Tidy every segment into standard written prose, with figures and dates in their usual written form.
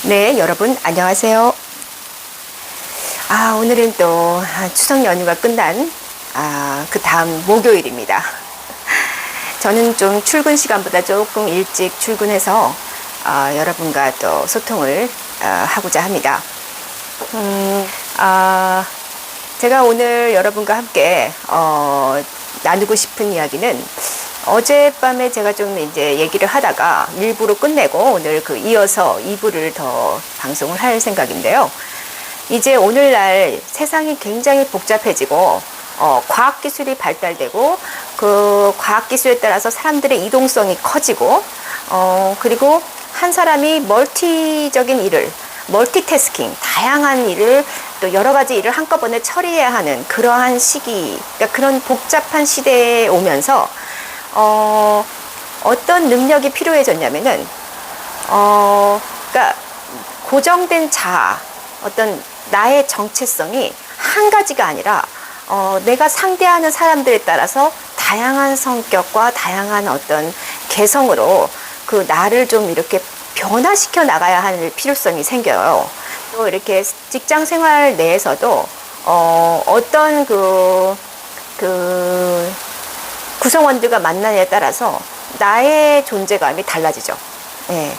네, 여러분 안녕하세요. 오늘은 또 추석 연휴가 끝난 그 다음 목요일입니다. 저는 좀 출근 시간보다 조금 일찍 출근해서 여러분과 또 소통을 하고자 합니다. 제가 오늘 여러분과 함께 나누고 싶은 이야기는 어젯밤에 제가 좀 이제 얘기를 하다가 일부로 끝내고 오늘 이어서 2부를 더 방송을 할 생각인데요. 이제 오늘날 세상이 굉장히 복잡해지고 과학기술이 발달되고 그 과학기술에 따라서 사람들의 이동성이 커지고 그리고 한 사람이 멀티태스킹, 다양한 일을 또 여러 가지 일을 한꺼번에 처리해야 하는 그러한 시기, 그러니까 그런 복잡한 시대에 오면서 어떤 능력이 필요해졌냐면은 그러니까 고정된 자아, 어떤 나의 정체성이 한 가지가 아니라 내가 상대하는 사람들에 따라서 다양한 성격과 다양한 어떤 개성으로 그 나를 좀 이렇게 변화시켜 나가야 할 필요성이 생겨요. 또 이렇게 직장 생활 내에서도 어떤 구성원들과 만나냐에 따라서 나의 존재감이 달라지죠. 예.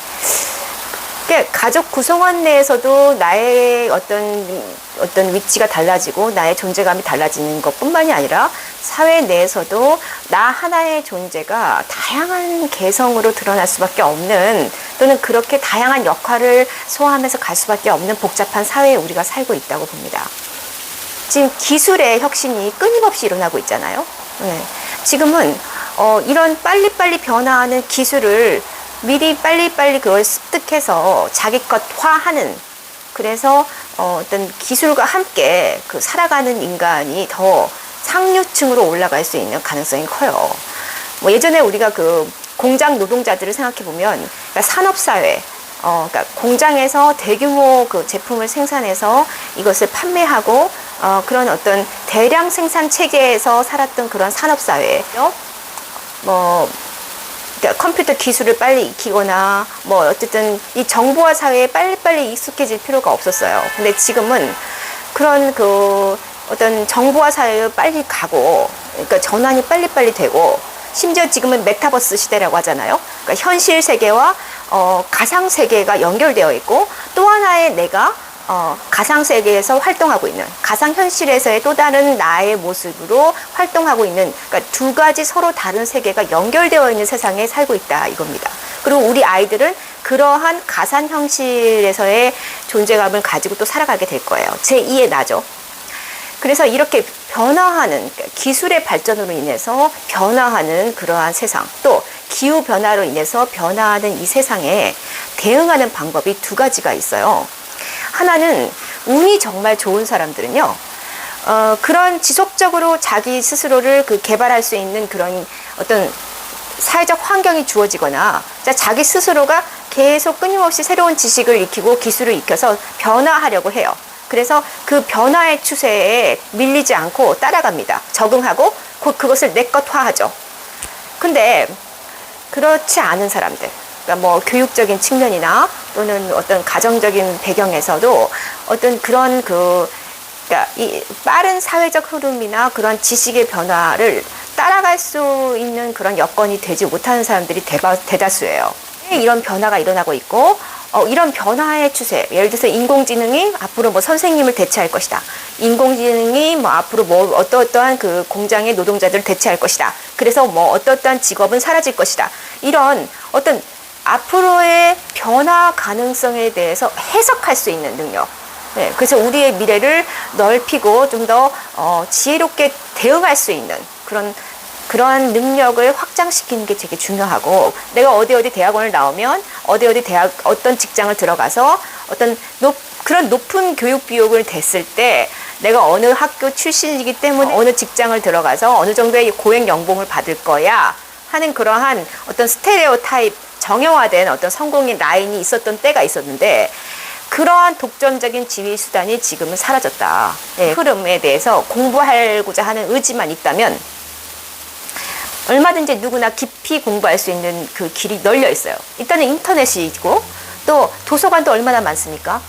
그러니까 가족 구성원 내에서도 나의 어떤 위치가 달라지고 나의 존재감이 달라지는 것뿐만이 아니라 사회 내에서도 나 하나의 존재가 다양한 개성으로 드러날 수밖에 없는, 또는 그렇게 다양한 역할을 소화하면서 갈 수밖에 없는 복잡한 사회에 우리가 살고 있다고 봅니다. 지금 기술의 혁신이 끊임없이 일어나고 있잖아요. 네. 지금은 이런 빨리빨리 변화하는 기술을 미리 빨리빨리 그걸 습득해서 자기 것화하는, 그래서 어떤 기술과 함께 살아가는 인간이 더 상류층으로 올라갈 수 있는 가능성이 커요. 뭐 예전에 우리가 공장 노동자들을 생각해 보면, 그러니까 산업사회, 그러니까 공장에서 대규모 제품을 생산해서 이것을 판매하고 그런 어떤 대량 생산 체계에서 살았던 그런 산업사회예요. 그러니까 컴퓨터 기술을 빨리 익히거나 어쨌든 이 정보화 사회에 빨리빨리 익숙해질 필요가 없었어요. 근데 지금은 그런 어떤 정보화 사회에 빨리 가고, 그러니까 전환이 빨리빨리 되고, 심지어 지금은 메타버스 시대라고 하잖아요. 그러니까 현실 세계와 가상 세계가 연결되어 있고, 또 하나의 내가 가상 세계에서 활동하고 있는, 가상 현실에서의 또 다른 나의 모습으로 활동하고 있는, 그러니까 두 가지 서로 다른 세계가 연결되어 있는 세상에 살고 있다 이겁니다. 그리고 우리 아이들은 그러한 가상 현실에서의 존재감을 가지고 또 살아가게 될 거예요. 제2의 나죠. 그래서 이렇게 변화하는, 기술의 발전으로 인해서 변화하는 그러한 세상, 또 기후 변화로 인해서 변화하는 이 세상에 대응하는 방법이 두 가지가 있어요. 하나는 운이 정말 좋은 사람들은요, 그런 지속적으로 자기 스스로를 개발할 수 있는 그런 어떤 사회적 환경이 주어지거나, 자기 스스로가 계속 끊임없이 새로운 지식을 익히고 기술을 익혀서 변화하려고 해요. 그래서 그 변화의 추세에 밀리지 않고 따라갑니다. 적응하고 그것을 내 것화하죠. 근데 그렇지 않은 사람들, 그러니까 교육적인 측면이나 또는 어떤 가정적인 배경에서도 어떤 그런 그러니까 이 빠른 사회적 흐름이나 그런 지식의 변화를 따라갈 수 있는 그런 여건이 되지 못하는 사람들이 대다수예요. 이런 변화가 일어나고 있고, 이런 변화의 추세, 예를 들어서 인공지능이 앞으로 선생님을 대체할 것이다. 인공지능이 앞으로 어떠한 공장의 노동자들을 대체할 것이다. 그래서 어떠한 직업은 사라질 것이다. 이런 어떤 앞으로의 변화 가능성에 대해서 해석할 수 있는 능력. 네, 그래서 우리의 미래를 넓히고 좀 더 지혜롭게 대응할 수 있는 그러한 능력을 확장시키는 게 되게 중요하고, 내가 어디 대학원을 나오면 어떤 직장을 들어가서 그런 높은 교육 비용을 댔을 때 내가 어느 학교 출신이기 때문에 어느 직장을 들어가서 어느 정도의 고액 연봉을 받을 거야 하는 그러한 어떤 스테레오타입, 정형화된 어떤 성공의 라인이 있었던 때가 있었는데, 그러한 독점적인 지위 수단이 지금은 사라졌다. 네, 흐름에 대해서 공부하고자 하는 의지만 있다면 얼마든지 누구나 깊이 공부할 수 있는 그 길이 널려 있어요. 일단은 인터넷이 있고, 또 도서관도 얼마나 많습니까?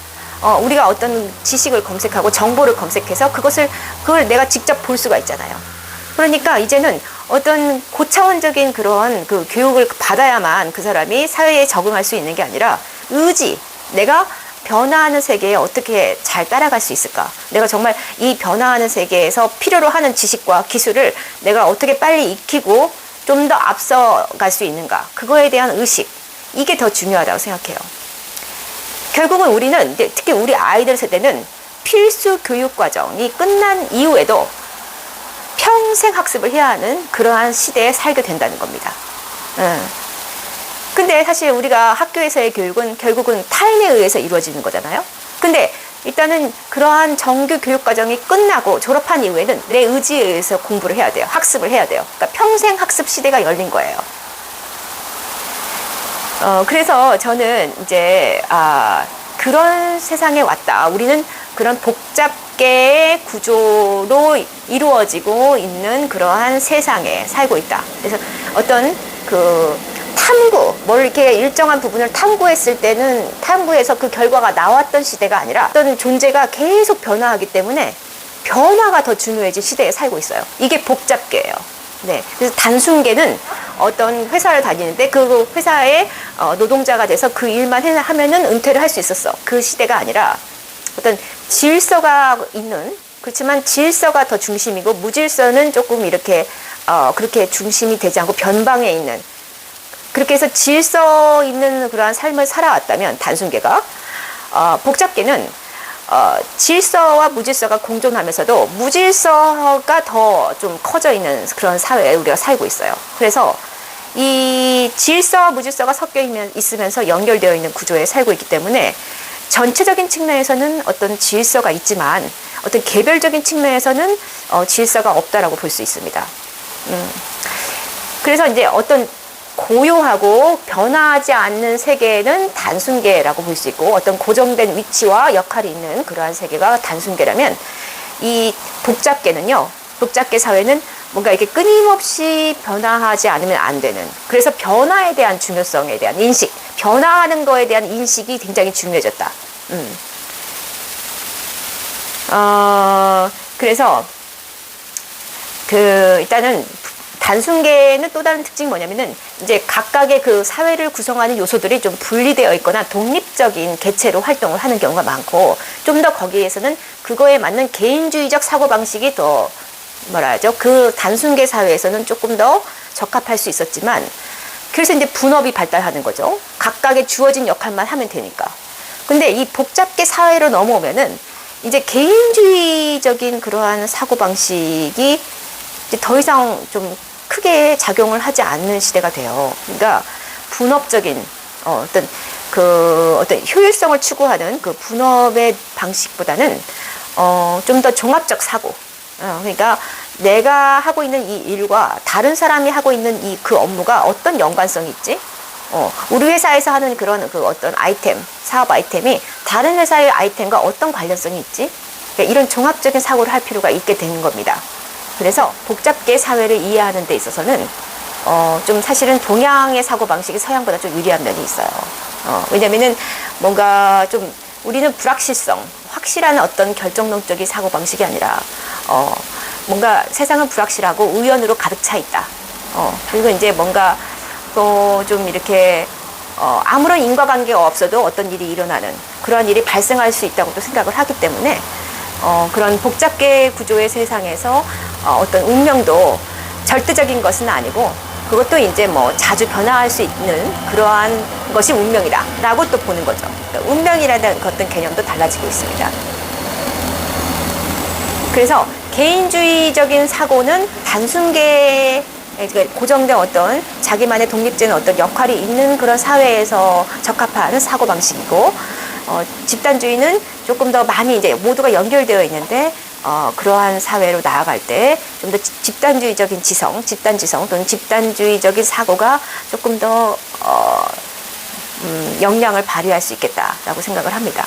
우리가 어떤 지식을 검색하고 정보를 검색해서 그걸 내가 직접 볼 수가 있잖아요. 그러니까 이제는 어떤 고차원적인 그런 그 교육을 받아야만 그 사람이 사회에 적응할 수 있는 게 아니라 의지, 내가 변화하는 세계에 어떻게 잘 따라갈 수 있을까? 내가 정말 이 변화하는 세계에서 필요로 하는 지식과 기술을 내가 어떻게 빨리 익히고 좀 더 앞서갈 수 있는가? 그거에 대한 의식, 이게 더 중요하다고 생각해요. 결국은 우리는 특히 우리 아이들 세대는 필수 교육 과정이 끝난 이후에도 평생 학습을 해야 하는 그러한 시대에 살게 된다는 겁니다. 근데 사실 우리가 학교에서의 교육은 결국은 타인에 의해서 이루어지는 거잖아요. 근데 일단은 그러한 정규 교육 과정이 끝나고 졸업한 이후에는 내 의지에 의해서 공부를 해야 돼요. 학습을 해야 돼요. 그러니까 평생 학습 시대가 열린 거예요. 그래서 저는 이제 그런 세상에 왔다. 우리는 그런 복잡계의 구조로 이루어지고 있는 그러한 세상에 살고 있다. 그래서 어떤 뭘 이렇게 일정한 부분을 탐구했을 때는 탐구해서 그 결과가 나왔던 시대가 아니라 어떤 존재가 계속 변화하기 때문에 변화가 더 중요해진 시대에 살고 있어요. 이게 복잡계예요. 네. 그래서 단순계는 어떤 회사를 다니는데 그 회사의 노동자가 돼서 그 일만 하면은 은퇴를 할 수 있었어. 그 시대가 아니라 어떤 질서가 있는, 그렇지만 질서가 더 중심이고 무질서는 조금 이렇게 그렇게 중심이 되지 않고 변방에 있는, 그렇게 해서 질서 있는 그러한 삶을 살아왔다면 단순계가, 복잡계는 질서와 무질서가 공존하면서도 무질서가 더 좀 커져 있는 그런 사회에 우리가 살고 있어요. 그래서 이 질서와 무질서가 섞여 있으면서 연결되어 있는 구조에 살고 있기 때문에 전체적인 측면에서는 어떤 질서가 있지만 어떤 개별적인 측면에서는 질서가 없다라고 볼 수 있습니다. 그래서 이제 어떤 고요하고 변화하지 않는 세계는 단순계라고 볼 수 있고, 어떤 고정된 위치와 역할이 있는 그러한 세계가 단순계라면, 이 복잡계는요, 복잡계 사회는 뭔가 이렇게 끊임없이 변화하지 않으면 안 되는, 그래서 변화에 대한 중요성에 대한 인식, 변화하는 거에 대한 인식이 굉장히 중요해졌다. 그래서 일단은 단순계는 또 다른 특징이 뭐냐면은 이제 각각의 그 사회를 구성하는 요소들이 좀 분리되어 있거나 독립적인 개체로 활동을 하는 경우가 많고, 좀 더 거기에서는 그거에 맞는 개인주의적 사고방식이 더 그 단순계 사회에서는 조금 더 적합할 수 있었지만, 그래서 이제 분업이 발달하는 거죠. 각각의 주어진 역할만 하면 되니까. 근데 이 복잡계 사회로 넘어오면은 이제 개인주의적인 그러한 사고방식이 이제 더 이상 좀 크게 작용을 하지 않는 시대가 돼요. 그러니까 분업적인 어떤 효율성을 추구하는 그 분업의 방식보다는 좀 더 종합적 사고. 그러니까 내가 하고 있는 이 일과 다른 사람이 하고 있는 그 업무가 어떤 연관성이 있지? 우리 회사에서 하는 그런 어떤 사업 아이템이 다른 회사의 아이템과 어떤 관련성이 있지? 그러니까 이런 종합적인 사고를 할 필요가 있게 되는 겁니다. 그래서 복잡계 사회를 이해하는 데 있어서는 좀 사실은 동양의 사고방식이 서양보다 좀 유리한 면이 있어요. 왜냐면은 뭔가 좀 우리는 불확실성, 확실한 어떤 결정론적인 사고방식이 아니라 뭔가 세상은 불확실하고 우연으로 가득 차 있다. 그리고 이제 뭔가 또 좀 이렇게 아무런 인과관계가 없어도 어떤 일이 일어나는 그런 일이 발생할 수 있다고 또 생각을 하기 때문에 그런 복잡계 구조의 세상에서 어떤 운명도 절대적인 것은 아니고, 그것도 이제 자주 변화할 수 있는 그러한 것이 운명이다라고 또 보는 거죠. 그러니까 운명이라는 어떤 개념도 달라지고 있습니다. 그래서 개인주의적인 사고는 단순계, 고정된 어떤 자기만의 독립적인 어떤 역할이 있는 그런 사회에서 적합한 사고방식이고, 집단주의는 조금 더 많이 이제 모두가 연결되어 있는데 그러한 사회로 나아갈 때 좀 더 집단주의적인 집단지성 또는 집단주의적인 사고가 조금 더 역량을 발휘할 수 있겠다라고 생각을 합니다.